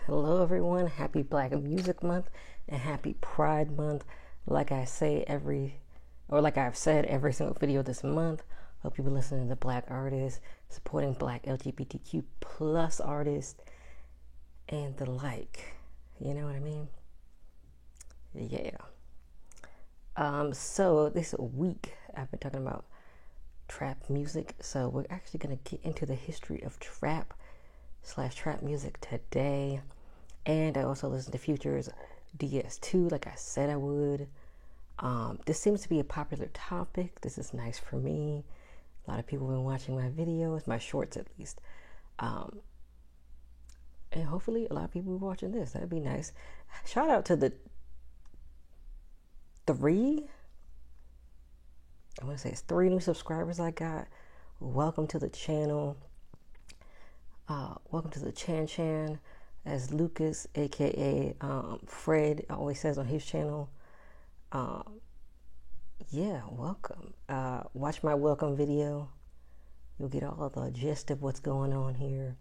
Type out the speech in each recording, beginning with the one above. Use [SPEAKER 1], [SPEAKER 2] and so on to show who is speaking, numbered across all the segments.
[SPEAKER 1] Hello everyone, happy Black Music Month and happy Pride Month. Like I've said every single video this month, hope you've been listening to Black artists, supporting Black LGBTQ plus artists, and the like. You know what I mean? Yeah. So this week I've been talking about trap music. So we're actually gonna get into the history of trap music today. And I also listened to Future's DS2 like I said I would. This seems to be a popular topic. This is nice for me. A lot of people have been watching my videos, my shorts at least. And hopefully a lot of people are watching this. That'd be nice. Shout out to the three new subscribers I got. Welcome to the channel. Welcome to the Chan, as Lucas, aka Fred, always says on his channel. Yeah, welcome. Watch my welcome video. You'll get all the gist of what's going on here.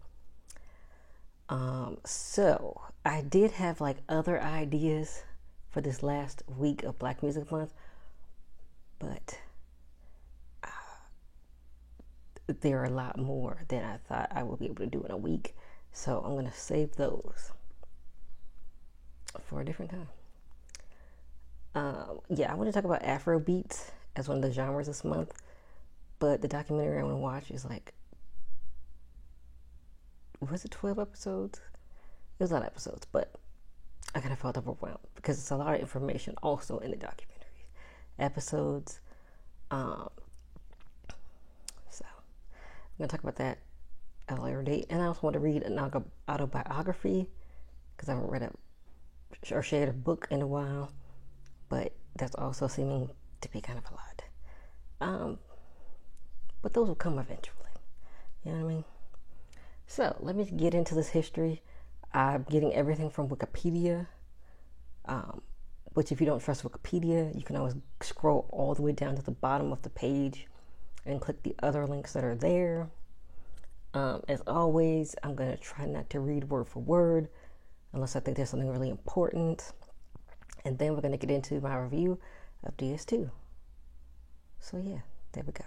[SPEAKER 1] So I did have like other ideas for this last week of Black Music Month, but there are a lot more than I thought I would be able to do in a week. So I'm going to save those for a different time. I want to talk about Afro beats as one of the genres this month, but the documentary I want to watch is like, was it 12 episodes? It was a lot of episodes, but I kind of felt overwhelmed because it's a lot of information also in the documentary episodes. So I'm going to talk about that at a later date. And I also want to read an autobiography because I haven't read or shared a book in a while, but that's also seeming to be kind of a lot. But those will come eventually. You know what I mean? So let me get into this history. I'm getting everything from Wikipedia, which if you don't trust Wikipedia, you can always scroll all the way down to the bottom of the page and click the other links that are there. As always, I'm going to try not to read word for word unless I think there's something really important. And then we're going to get into my review of DS2. So yeah, there we go.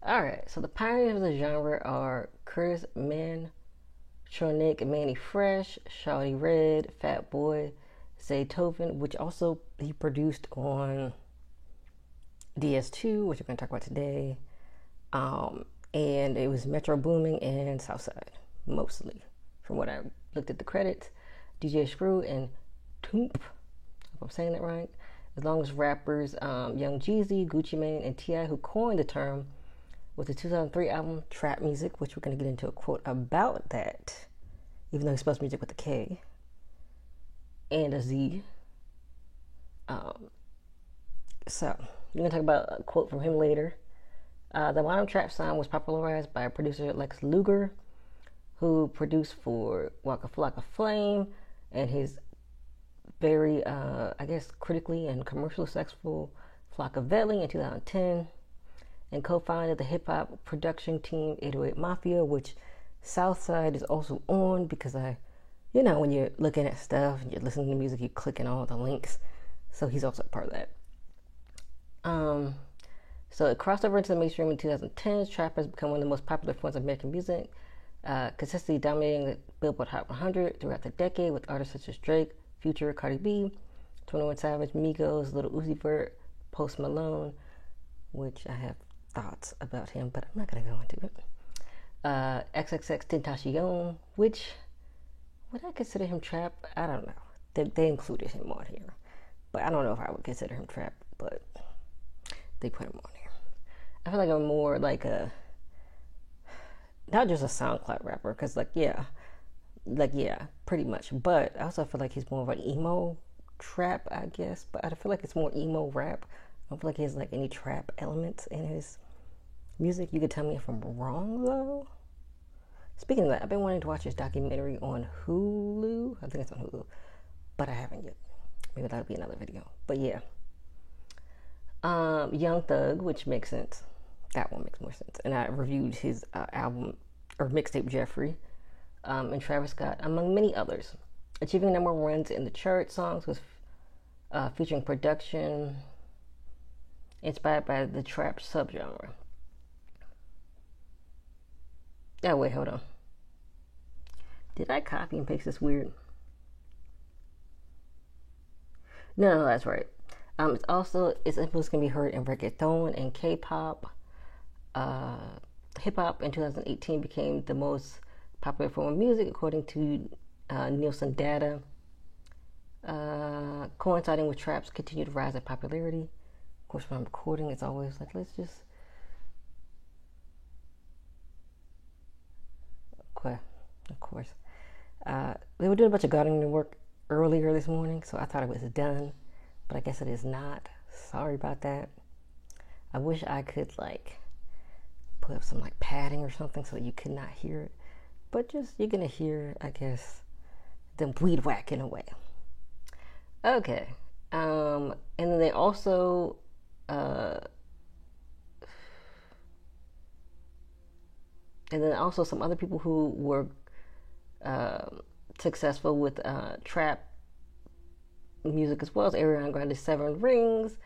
[SPEAKER 1] Alright, so the pioneers of the genre are Curtis Mantronik, Mannie Fresh, Shawty Redd, Fat Boy, Zaytoven, which also he produced on DS2, which we're going to talk about today. And it was Metro Boomin and Southside, mostly, from what I looked at the credits. DJ Screw and Toomp, if I'm saying that right, as long as rappers Young Jeezy, Gucci Mane, and T.I., who coined the term with the 2003 album Trap Music, which we're going to get into a quote about that, even though he spells music with a K and a Z. So, we're going to talk about a quote from him later. The modern trap sound was popularized by producer Lex Luger, who produced for Waka Flocka Flame and his very, critically and commercially successful Flockavelli in 2010, and co-founded the hip-hop production team 808 Mafia, which Southside is also on because when you're looking at stuff and you're listening to music, you're clicking all the links. So he's also part of that. So it crossed over into the mainstream in 2010. Trap has become one of the most popular forms of American music, consistently dominating the Billboard Hot 100 throughout the decade with artists such as Drake, Future, Cardi B, 21 Savage, Migos, Lil Uzi Vert, Post Malone, which I have thoughts about him, but I'm not going to go into it. XXX Tentacion, which, would I consider him trap? I don't know. They included him on here, but I don't know if I would consider him trap, but they put him on here. I feel like I'm more like not just a SoundCloud rapper, because pretty much, but I also feel like he's more of an emo trap, I guess, but I feel like it's more emo rap. I don't feel like he has like any trap elements in his music. You could tell me if I'm wrong though. Speaking of that, I've been wanting to watch this documentary on Hulu. I think it's on Hulu, but I haven't yet. Maybe that'll be another video. But yeah. Young Thug, which makes sense. That one makes more sense. And I reviewed his album or mixtape Jeffrey. and Travis Scott, among many others. Achieving number one runs in the chart, songs was featuring production inspired by the trap subgenre. Oh, wait, hold on. Did I copy and paste this weird? No, that's right. Its influence can be heard in reggaeton and K-pop. Hip hop in 2018 became the most popular form of music according to Nielsen data, coinciding with trap's continued rise in popularity. Of course, when I'm recording, it's always like, let's just. Okay, of course. They were doing a bunch of gardening work earlier this morning, so I thought it was done, but I guess it is not. Sorry about that. I wish I could put up some padding or something so you could not hear it, but just you're gonna hear, I guess, them weed whacking away. Okay, and then they also some other people who were successful with trap music as well as Ariana Grande's Seven Rings,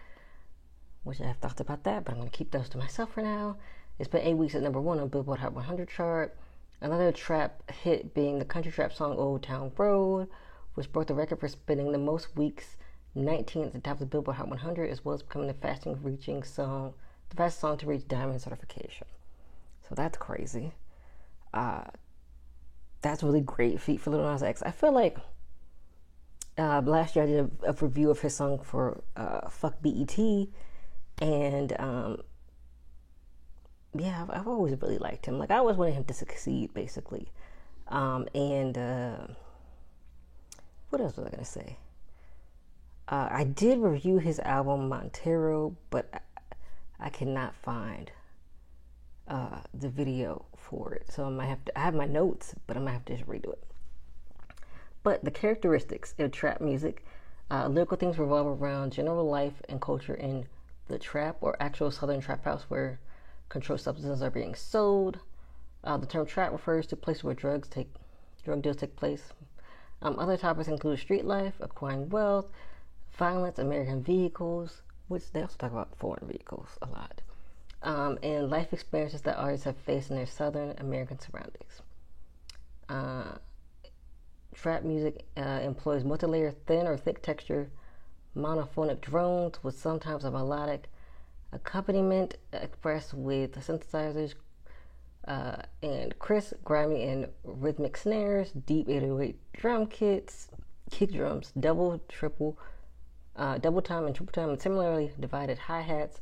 [SPEAKER 1] which I've thought about that, but I'm going to keep those to myself for now. It's been 8 weeks at number one on Billboard Hot 100 chart. Another trap hit being the country trap song Old Town Road, which broke the record for spending the most weeks, 19 at the top of the Billboard Hot 100, as well as becoming the fastest song to reach diamond certification. So that's crazy. That's a really great feat for Lil Nas X. I feel like last year I did a review of his song for Fuck BET, and yeah, I've always really liked him. I always wanted him to succeed, basically. And what else was I gonna say? I did review his album Montero, but I cannot find the video for it, so I have my notes, but I might have to just redo it. But the characteristics of trap music, lyrical themes revolve around general life and culture in the trap or actual southern trap house where controlled substances are being sold. The term trap refers to places where drug deals take place. Other topics include street life, acquiring wealth, violence, American vehicles, which they also talk about foreign vehicles a lot, and life experiences that artists have faced in their Southern American surroundings. Trap music employs multi-layer, thin or thick texture, monophonic drones with sometimes a melodic accompaniment expressed with synthesizers and crisp, grimy, and rhythmic snares, deep 808 drum kits, kick drums, double time and triple time, and similarly divided hi-hats,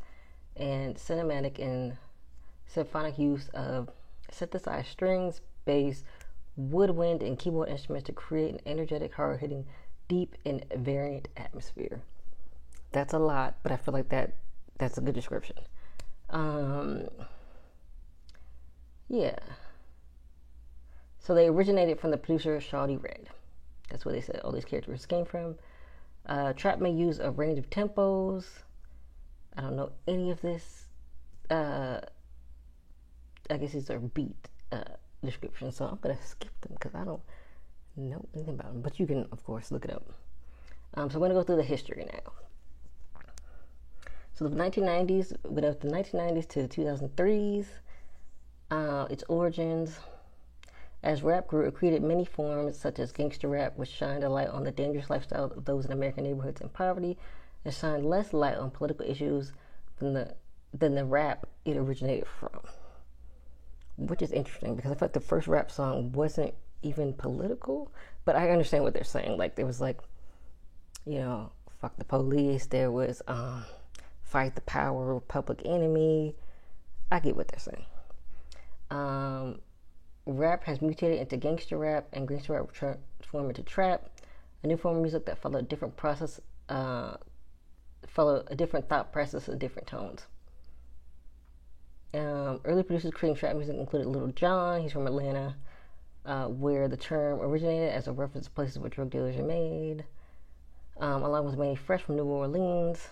[SPEAKER 1] and cinematic and symphonic use of synthesized strings, bass, woodwind, and keyboard instruments to create an energetic, hard-hitting, deep, and variant atmosphere. That's a lot, but I feel like that's a good description. Yeah. So they originated from the producer Shawty Redd. That's where they said all these characters came from. Trap may use a range of tempos. I don't know any of this. I guess these are beat descriptions, so I'm going to skip them because I don't know anything about them. But you can, of course, look it up. So I'm going to go through the history now. So the 1990s, went up the 1990s to the 2003s. Its origins. As rap grew, it created many forms such as gangster rap, which shined a light on the dangerous lifestyle of those in American neighborhoods and poverty, and shined less light on political issues than the rap it originated from. Which is interesting because I felt the first rap song wasn't even political, but I understand what they're saying. There was fuck the police. There was fight the power, public enemy. I get what they're saying. Rap has mutated into gangster rap, and gangster rap transformed into trap, a new form of music that followed a different process, followed a different thought process and different tones. Early producers creating trap music included Lil Jon. He's from Atlanta, where the term originated as a reference to places where drug dealers are made. Along with Mannie Fresh from New Orleans,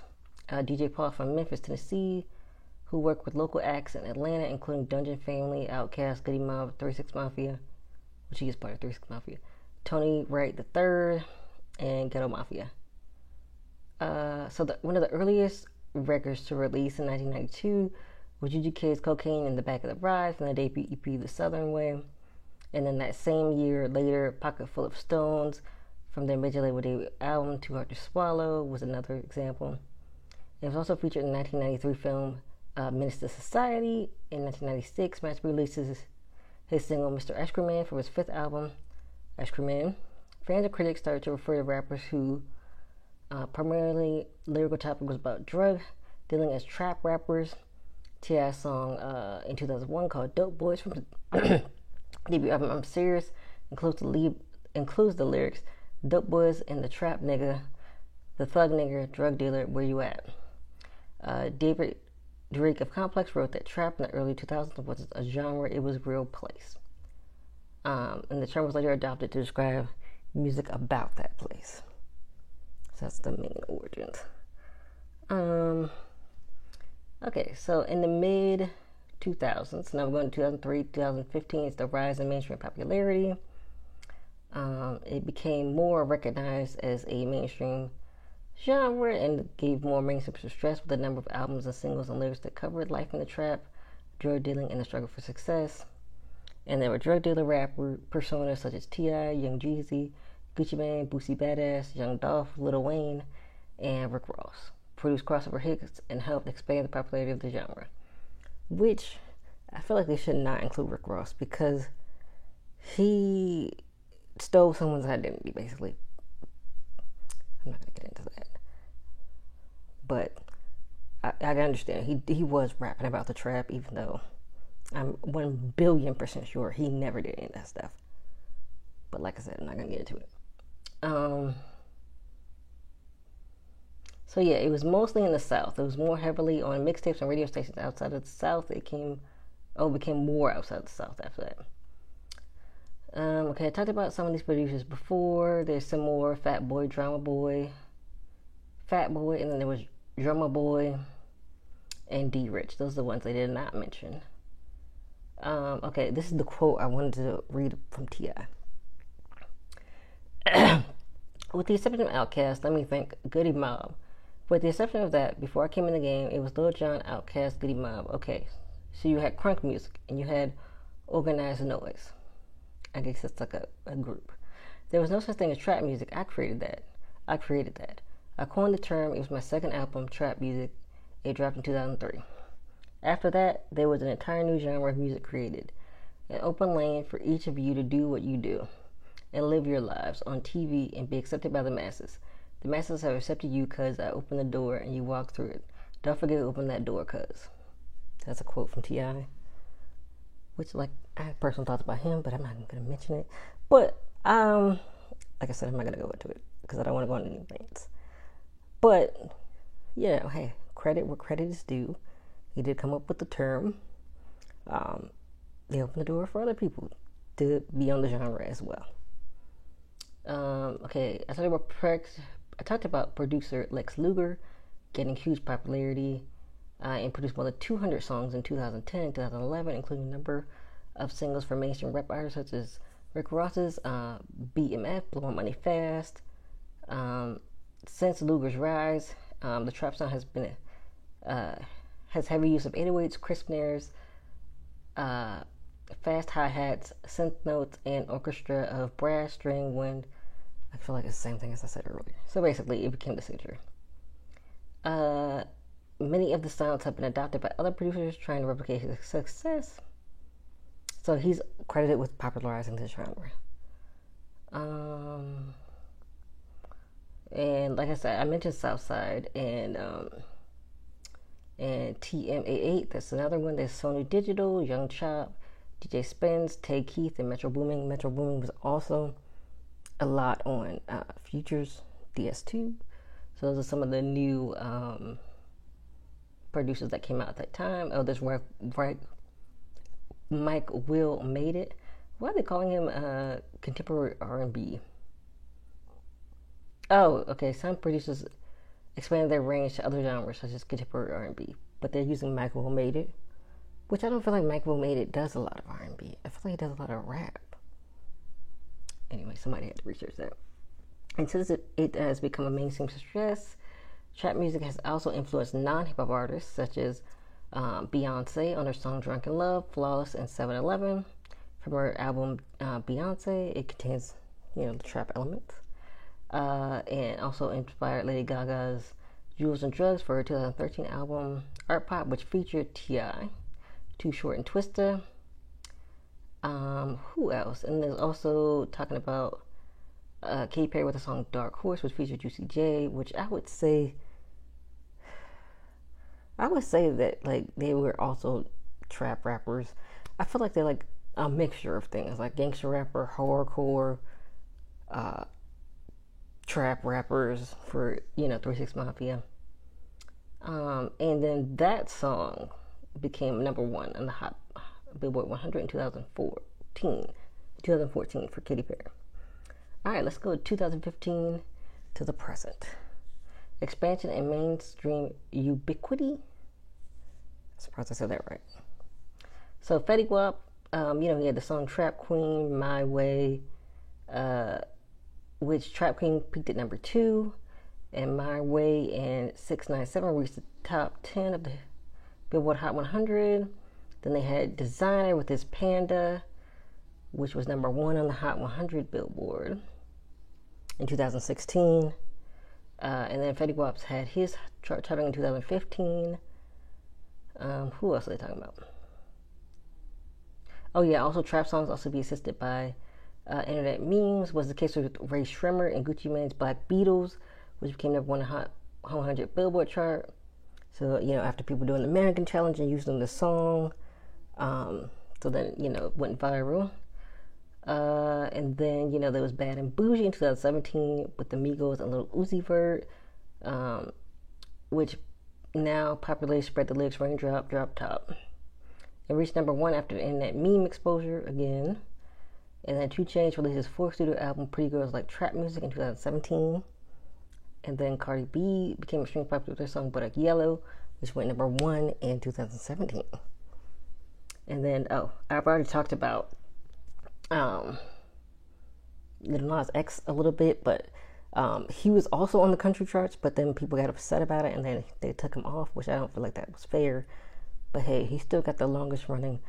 [SPEAKER 1] DJ Paul from Memphis, Tennessee, who worked with local acts in Atlanta, including Dungeon Family, Outkast, Goody Mob, 36 Mafia, which he is part of Three 6 Mafia, Tony Wright III, and Ghetto Mafia. One of the earliest records to release in 1992 was UGK's Cocaine in the Back of the Ride from the debut EP The Southern Way. And then that same year later, Pocket Full of Stones from their major label debut album Too Hard to Swallow was another example. It was also featured in the 1993 film Menace to Society. In 1996, Match releases his single Mr. Ice Cream Man from his fifth album, Ice Cream Man. Fans and critics started to refer to rappers who primarily lyrical topic was about drug dealing as trap rappers. T.I.'s song in 2001 called Dope Boys from the debut album I'm Serious includes the lyrics, Dope Boys and the trap nigga, the thug nigga, drug dealer, where you at? David Drake of Complex wrote that trap in the early 2000s was a genre, it was real place. And the term was later adopted to describe music about that place. So that's the main origins. Okay, so in the mid 2000s, now we're going to 2003, 2015, it's the rise in mainstream popularity. It became more recognized as a mainstream genre and gave more mainstream success with a number of albums and singles and lyrics that covered life in the trap, drug dealing, and the struggle for success. And there were drug dealer rapper personas such as T.I., Young Jeezy, Gucci Mane, Boosie Badass, Young Dolph, Lil Wayne, and Rick Ross. Produced crossover hits and helped expand the popularity of the genre. Which I feel like they should not include Rick Ross because he stole someone's identity, basically. I'm not going to get into that. But I understand. He was rapping about the trap, even though I'm 1,000,000,000% sure he never did any of that stuff. But like I said, I'm not going to get into it. So yeah, it was mostly in the South. It was more heavily on mixtapes and radio stations outside of the South. It became more outside of the South after that. Okay, I talked about some of these producers before. There's some more Fat Boy, and then there was Drumma Boy and D Rich. Those are the ones they did not mention. Okay, this is the quote I wanted to read from T.I. With the exception of Outkast, let me thank Goody Mob. With the exception of that, before I came in the game, it was Lil Jon, Outkast, Goody Mob. Okay, so you had crunk music and you had organized noise. I guess it's like a group. There was no such thing as trap music. I created that. I coined the term. It was my second album, Trap Music. It dropped in 2003. After that, there was an entire new genre of music created. An open lane for each of you to do what you do and live your lives on TV and be accepted by the masses. The masses have accepted you because I opened the door and you walked through it. Don't forget to open that door, cuz. That's a quote from T.I. Which, like, I have personal thoughts about him, but I'm not even going to mention it. But, like I said, I'm not going to go into it because I don't want to go into any rants. But, you know, hey, credit where credit is due. He did come up with the term. They opened the door for other people to be on the genre as well. Okay, I talked about producer Lex Luger getting huge popularity and produced more than 200 songs in 2010 and 2011, including a number of singles for mainstream rap artists such as Rick Ross's BMF, Blowing Money Fast. Since Luger's rise, the trap sound has heavy use of 808s, crisp snares, fast hi-hats, synth notes, and orchestra of brass, string, wind. I feel like it's the same thing as I said earlier. So basically, it became the signature. Many of the sounds have been adopted by other producers trying to replicate his success. So he's credited with popularizing this genre. And like I said, I mentioned Southside and TMA8. That's another one. There's Sony Digital, Young Chop, DJ Spence, Tay Keith, and Metro Boomin. Metro Boomin was also a lot on Future's DS2. So those are some of the new producers that came out at that time. Oh, there's Mike Will Made It. Why are they calling him contemporary R&B? Oh, okay. Some producers expanded their range to other genres such as contemporary R&B, but they're using Mike Will Made It, which I don't feel like Mike Will Made It does a lot of R&B. I feel like he does a lot of rap. anyway, somebody had to research that. And since it has become a mainstream success, trap music has also influenced non-hip-hop artists such as Beyonce on her song Drunk in Love, Flawless, and 7-Eleven. From her album Beyonce, it contains, the trap elements. And also inspired Lady Gaga's Jewels and Drugs for her 2013 album Art Pop, which featured T.I., Too Short and Twista. Who else? And there's also talking about Katy Perry with the song Dark Horse, which featured Juicy J, which I would say that like they were also trap rappers. I feel like they're like a mixture of things, like gangster rapper, hardcore, trap rappers for 3 6 Mafia. And then that song became number one on the Hot Billboard 100 in 2014 for Katy Perry. All right, let's go 2015 to the present. Expansion and mainstream ubiquity. I'm surprised I said that right. So Fetty Wap, he had the song Trap Queen, My Way, which Trap Queen peaked at number 2, and My Way and 697 reached the top 10 of the Billboard Hot 100. Then they had Designer with his Panda, which was number 1 on the Hot 100 Billboard in 2016. And then Fetty Wap's had his charting in 2015. Who else are they talking about? Oh yeah, also trap songs also be assisted by internet memes. Was the case with Ray Shrimmer and Gucci Mane's Black Beatles, which became number 1 on the Hot 100 Billboard chart. So, after people doing the American Challenge and using the song, so then, it went viral. And then, there was Bad and Bougie in 2017 with the Migos and Lil Uzi Vert, which now popularly spread the lyrics Raindrop, Drop Top. It reached number 1 after the internet meme exposure again. And then 2 Chainz released his 4th studio album, Pretty Girls Like Trap Music, in 2017. And then Cardi B became extremely popular with her song Bodak Yellow, which went number 1 in 2017. And then, I've already talked about Lil Nas X a little bit, but he was also on the country charts, but then people got upset about it and then they took him off, which I don't feel like that was fair. But hey, he still got the longest running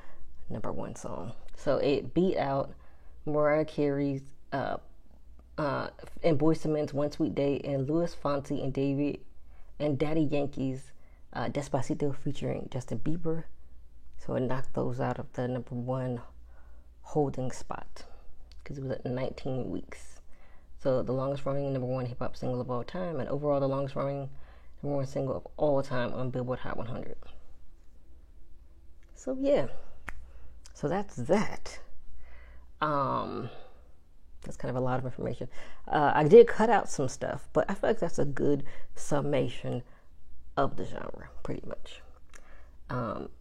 [SPEAKER 1] number 1 song. So it beat out Mariah Carey's and Boyz II Men's One Sweet Day and Louis Fonsi and Daddy Yankee's Despacito featuring Justin Bieber. So it knocked those out of the number 1 holding spot because it was at 19 weeks. So the longest running number 1 hip hop single of all time, and overall the longest running number 1 single of all time on Billboard Hot 100. So yeah, so that's that. That's kind of a lot of information. I did cut out some stuff, but I feel like that's a good summation of the genre, pretty much. Let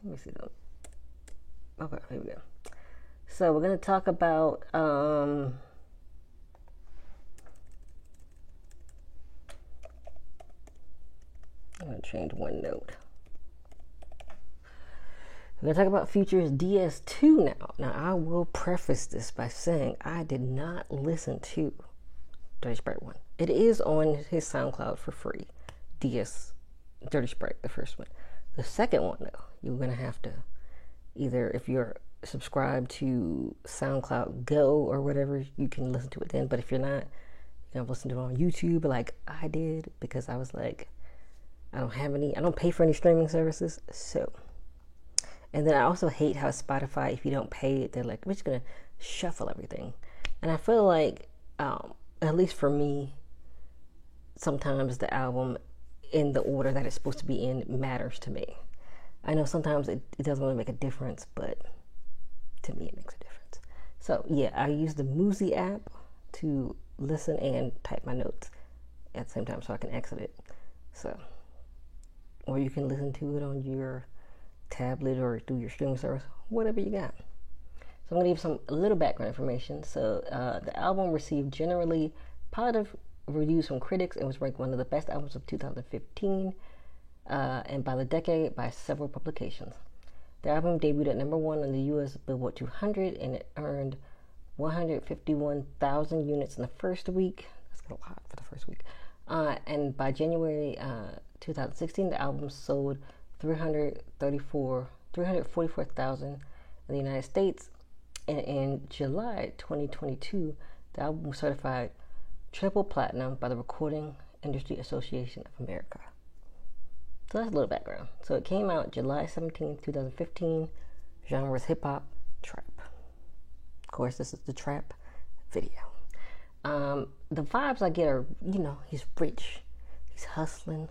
[SPEAKER 1] me see though. Okay, here we go. So we're going to talk about I'm going to change one note. We're going to talk about Future's DS2 now. Now, I will preface this by saying I did not listen to Dirty Sprite 1. It is on his SoundCloud for free. Dirty Sprite, the first one. The second one, though, you're going to have to either, if you're subscribed to SoundCloud Go or whatever, you can listen to it then. But if you're not, you can listen to it on YouTube like I did, because I was like, I don't pay for any streaming services. So, and then I also hate how Spotify, if you don't pay it, they're like, we're just going to shuffle everything. And I feel like, at least for me, sometimes the album in the order that it's supposed to be in matters to me. I know sometimes it doesn't really make a difference, but to me it makes a difference. So yeah, I use the Musi app to listen and type my notes at the same time so I can exit it. So, or you can listen to it on your tablet or through your streaming service, whatever you got. So I'm going to give a little background information. So the album received generally positive reviews from critics and was ranked one of the best albums of 2015 and by the decade by several publications. The album debuted at number 1 on the U.S. Billboard 200 and it earned 151,000 units in the first week. That's a lot for the first week. And by January 2016, the album sold 344,000 in the United States. And in July 2022, the album was certified triple platinum by the Recording Industry Association of America. So that's a little background. So it came out July 17th, 2015. Genre is hip hop, trap. Of course, this is the trap video. The vibes I get are, he's rich, he's hustling,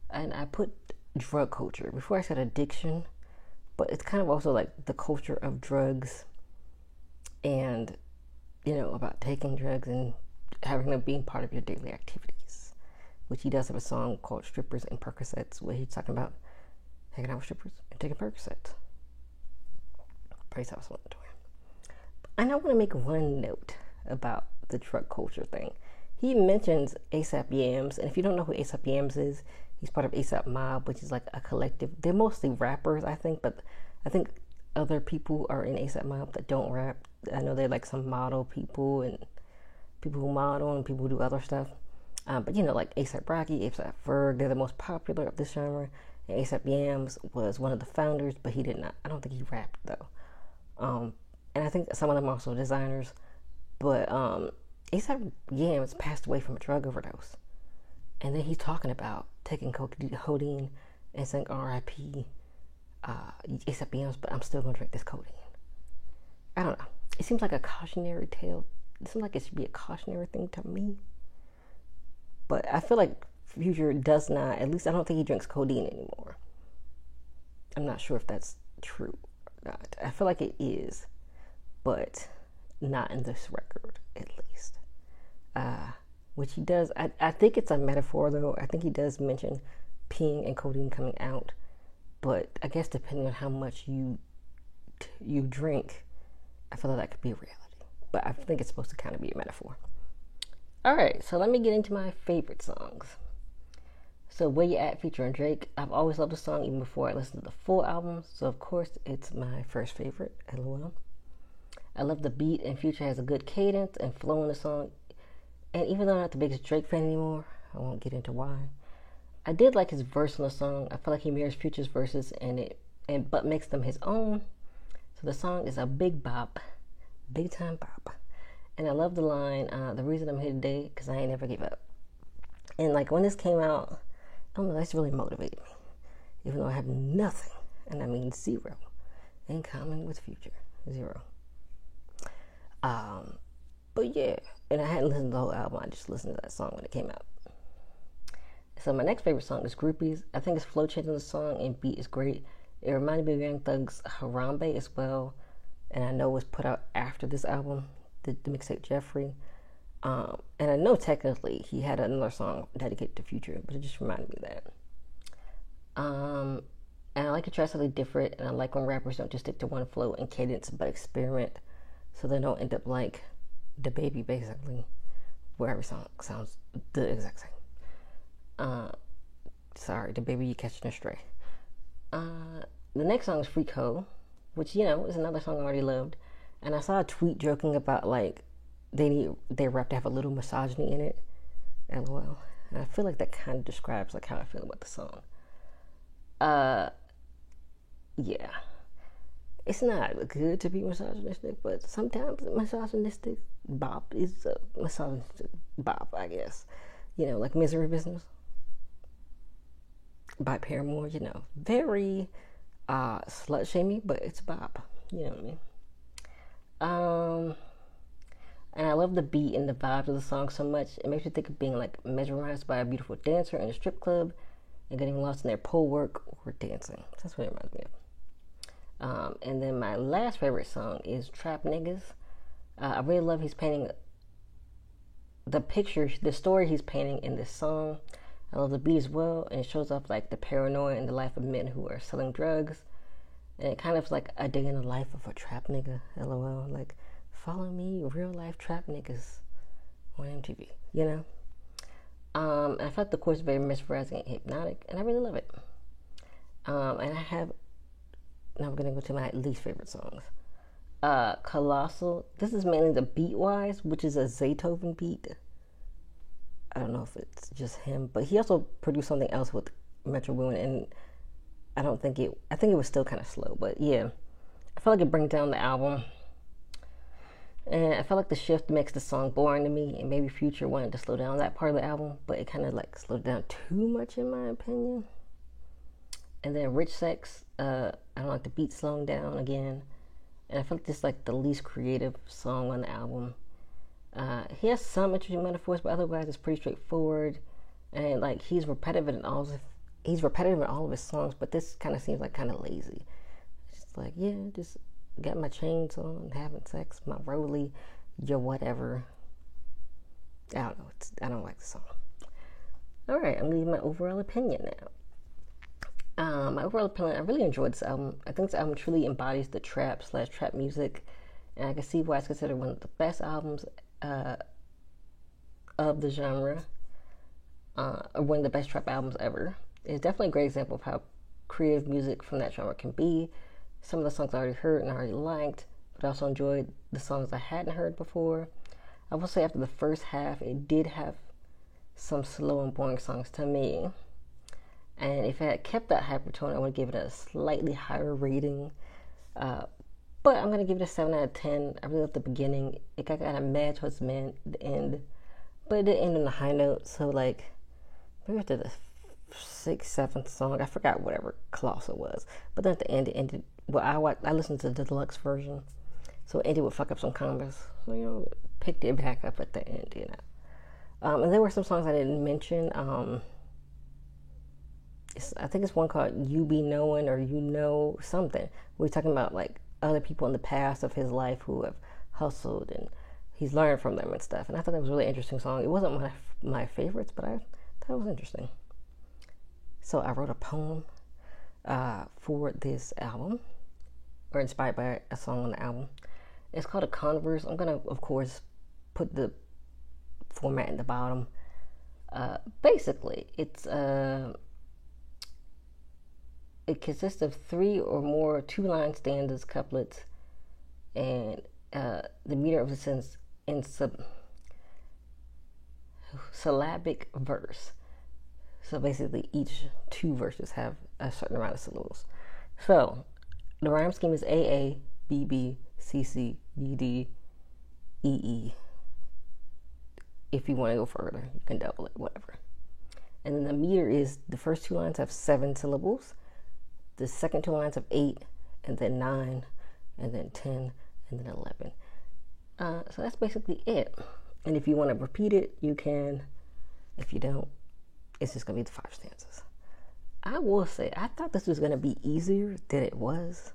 [SPEAKER 1] and I put drug culture before I said addiction, but it's kind of also like the culture of drugs and, about taking drugs and having them being part of your daily activities, which he does have a song called Strippers and Percocets, where he's talking about hanging out with strippers and taking Percocets. Praise how it's to him. And I want to make one note about the drug culture thing. He mentions ASAP Yams, and if you don't know who ASAP Yams is, he's part of ASAP Mob, which is like a collective. They're mostly rappers, I think, but I think other people are in ASAP Mob that don't rap. I know they're like some model people and people who model and people who do other stuff. But like ASAP Rocky, ASAP Ferg, they're the most popular of this genre. And ASAP Yams was one of the founders, but he did not. I don't think he rapped though. And I think some of them are also designers. But ASAP Yams passed away from a drug overdose. And then he's talking about taking codeine and saying R.I.P. ASAP Yams, but I'm still going to drink this codeine. I don't know. It seems like a cautionary tale. It seems like it should be a cautionary thing to me. But I feel like Future does not, at least I don't think he drinks codeine anymore. I'm not sure if that's true or not. I feel like it is, but not in this record, at least. Which he does. I think it's a metaphor, though. I think he does mention peeing and codeine coming out. But I guess depending on how much you drink, I feel like that could be a reality. But I think it's supposed to kind of be a metaphor. All right, so let me get into my favorite songs. So Where You At featuring Drake. I've always loved the song even before I listened to the full album. So of course it's my first favorite, LOL. I love the beat, and Future has a good cadence and flow in the song. And even though I'm not the biggest Drake fan anymore, I won't get into why. I did like his verse on the song. I feel like he mirrors Future's verses but makes them his own. So the song is a big bop, big time bop. And I love the line, the reason I'm here today, because I ain't never give up. And like when this came out, I don't know, that's really motivated me. Even though I have nothing, and I mean zero, in common with Future. Zero. But yeah, and I hadn't listened to the whole album, I just listened to that song when it came out. So my next favorite song is Groupies. I think his flow change in the song and beat is great. It reminded me of Young Thug's Harambe as well, and I know it was put out after this album, the mixtape Jeffrey. And I know technically he had another song dedicated to Future, but it just reminded me of that. And I like to try something different, and I like when rappers don't just stick to one flow and cadence, but experiment, so they don't end up like DaBaby, basically, where every song sounds the exact same. Sorry, DaBaby, you catching a stray. The next song is Freak Hoe, which, is another song I already loved. And I saw a tweet joking about, like, their rap to have a little misogyny in it. LOL. And I feel like that kind of describes, like, how I feel about the song. Yeah. It's not good to be misogynistic, but sometimes misogynistic bop is a misogynistic bop, I guess. Like Misery Business by Paramore, very slut-shamey, but it's bop. You know what I mean? And I love the beat and the vibe of the song so much. It makes me think of being like mesmerized by a beautiful dancer in a strip club and getting lost in their pole work or dancing. That's what it reminds me of. And then my last favorite song is Trap Niggas. I really love he's painting the picture, the story he's painting in this song. I love the beat as well, and it shows off like the paranoia in the life of men who are selling drugs. And it kind of like a day in the life of a trap nigga, LOL. Like, follow me, real life trap niggas on MTV, And I felt the chorus very mesmerizing and hypnotic, and I really love it. And now we're going to go to my least favorite songs. Colossal. This is mainly the beat wise, which is a Zaytoven beat. I don't know if it's just him, but he also produced something else with Metro Boomin, and I think it was still kind of slow, but yeah, I felt like it brings down the album, and I felt like the shift makes the song boring to me, and maybe Future wanted to slow down that part of the album, but it kind of like slowed down too much in my opinion. And then Rich Sex, I don't like the beat slowing down again, and I feel like this is like the least creative song on the album. He has some interesting metaphors, but otherwise it's pretty straightforward, and like he's repetitive in all of his songs, but this kind of seems like kind of lazy. It's just like, yeah, just got my chains on, having sex, my Rolly, your whatever. I don't know. I don't like the song. All right, I'm leaving my overall opinion now. My overall opinion, I really enjoyed this album. I think this album truly embodies the trap music, and I can see why it's considered one of the best albums of the genre, or one of the best trap albums ever. It's definitely a great example of how creative music from that genre can be. Some of the songs I already heard and I already liked, but I also enjoyed the songs I hadn't heard before. I will say after the first half, it did have some slow and boring songs to me. And if it had kept that hypertone, I would give it a slightly higher rating. But I'm going to give it a 7 out of 10. I really loved the beginning. It got kind of mad towards the end. But it didn't end on a high note. So, like, maybe after the 6th, 7th song, I forgot whatever Colossal was. But then at the end, it ended. Well, I listened to the deluxe version. So it ended with Fuck Up Some Converse. So, you know, picked it back up at the end, you know. And there were some songs I didn't mention. I think it's one called You Be Knowing or You Know Something. We're talking about like other people in the past of his life who have hustled and he's learned from them and stuff. And I thought that was a really interesting song. It wasn't my favorites, but I thought it was interesting. So I wrote a poem for this album, or inspired by a song on the album. It's called A Converse. I'm going to, of course, put the format in the bottom. Basically, it consists of 3 or more 2-line stanzas, couplets, and the meter of the sentence in syllabic verse. So basically, each 2 verses have a certain amount of syllables. So the rhyme scheme is AA, BB, CC, DD, EE. If you want to go further, you can double it, whatever. And then the meter is the first 2 lines have 7 syllables. The second 2 lines have 8, and then 9, and then 10, and then 11. So that's basically it. And if you want to repeat it, you can. If you don't, it's just going to be the 5 stanzas. I will say, I thought this was going to be easier than it was.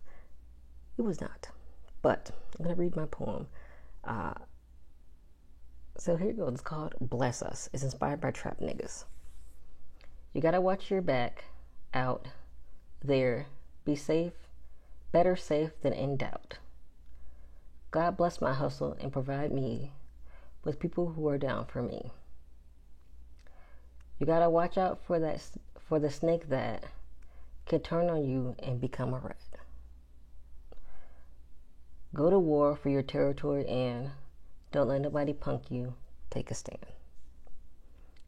[SPEAKER 1] It was not. But I'm going to read my poem. So here it goes. It's called Bless Us. It's inspired by trap niggas. You got to watch your back out there. Be safe. Better safe than in doubt. God bless my hustle and provide me with people who are down for me. You gotta watch out for the snake that can turn on you and become a rat. Go to war for your territory and don't let nobody punk you. Take a stand.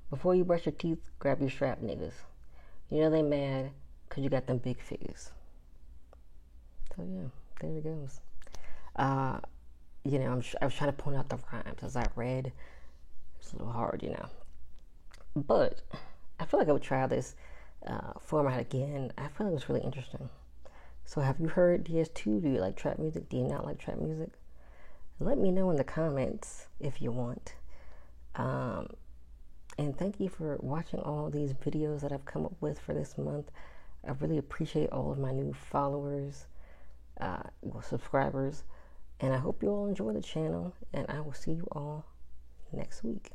[SPEAKER 1] Before you brush your teeth, grab your strap, niggas. You know they mad because you got them big figures. So yeah, there it goes. I was trying to point out the rhymes as I read. It's a little hard, But I feel like I would try this format again. I feel like it was really interesting. So have you heard DS2? Do you like trap music? Do you not like trap music? Let me know in the comments if you want. And thank you for watching all these videos that I've come up with for this month. I really appreciate all of my new followers, subscribers. And I hope you all enjoy the channel. And I will see you all next week.